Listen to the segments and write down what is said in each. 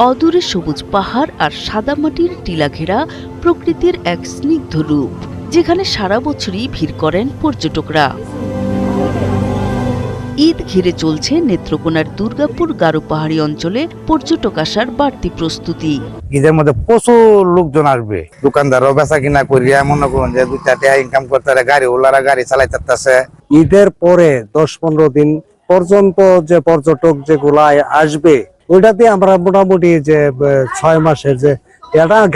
অদূরে সবুজ পাহাড় আর সাদামাটির টিলা ঘেরা প্রকৃতির এক স্নিগ্ধ রূপ, যেখানে সারা বছরই ভিড় করেন পর্যটকরা। ঈদ ঘিরে চলছে নেত্রকোনার দুর্গাপুর গারো পাহাড়ি অঞ্চলে পর্যটক আসার বাড়তি প্রস্তুতি। ঈদের মধ্যে প্রচুর লোকজন আসবে, দোকানদারও বেচা কিনা করিয়া মনে করুন যে 2-4 টাকা ইনকাম করতে গাড়ি ওলারা গাড়ি চালাইতেছে। ঈদের পরে 10-15 দিন পর্যন্ত যে পর্যটক যেগুলা আসবে, ওইটাতে আমরা মোটামুটি যে 6 মাসের যে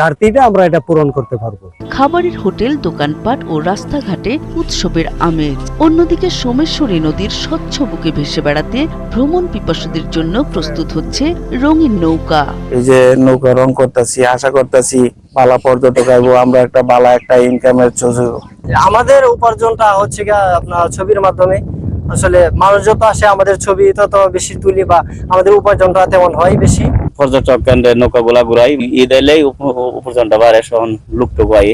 ঘাটতিটা আমরা এটা পূরণ করতে পারবো। খাবারের হোটেল, দোকানপাট ও রাস্তাঘাটে উৎসবের আমেজ। অন্যদিকে সোমেশ্বরী নদীর স্বচ্ছ বুকে ভেসে বেড়াতে ভ্রমণ পিপাসুদের জন্য প্রস্তুত হচ্ছে রঙিন নৌকা। এই যে নৌকা রং করতেছি, আশা করতেছি বালা পর্যটক আইবো, আমরা একটা বালা একটা ইনকামের সুযোগ। আমাদের উপার্জনটা হচ্ছে আপনার ছবির মাধ্যমে। আসলে মানুষ যত আসে আমাদের ছবি তত বেশি তুলি, বা আমাদের উপার্জনটা তেমন হয় বেশি। পর্যটক কেন্দ্রে নৌকা গুলা ঘুরাই, ঈদ এলেই উপার্জনটা বাড়ে, সহন লুকটুকু আই।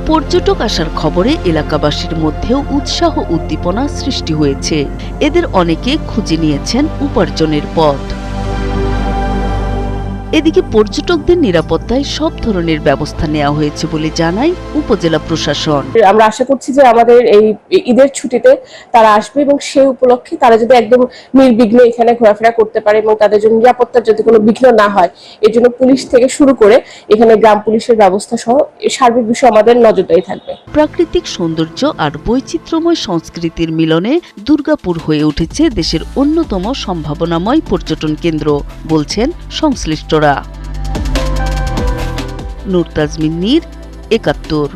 পর্যটক আসার খবরে এলাকাবাসীর মধ্যেও উৎসাহ উদ্দীপনা সৃষ্টি হয়েছে। এদের অনেকে খুঁজে নিয়েছেন উপার্জনের পথ। এদিকে পর্যটকদের নিরাপত্তায় সব ধরনের ব্যবস্থা নেওয়া হয়েছে বলে জানায় উপজেলা প্রশাসন। আমরা আশা করছি যে আমাদের এই ঈদের ছুটিতে তারা আসবে এবং সেই উপলক্ষে তারা যদি একদম নির্বিঘ্নে এখানে ঘোরাফেরা করতে পারে এবং তাদের জন্য নিরাপত্তার যদি কোনো বিঘ্ন না হয়, এর জন্য পুলিশ থেকে শুরু করে এখানে গ্রাম পুলিশের ব্যবস্থা সহ সার্বিক বিষয় আমাদের নজরদারি থাকবে। প্রাকৃতিক সৌন্দর্য আর বৈচিত্র্যময় সংস্কৃতির মিলনে দুর্গাপুর হয়ে উঠেছে দেশের অন্যতম সম্ভাবনাময় পর্যটন কেন্দ্র, বলছেন সংশ্লিষ্টরা। নূর তাজমিন নীর, ৭১।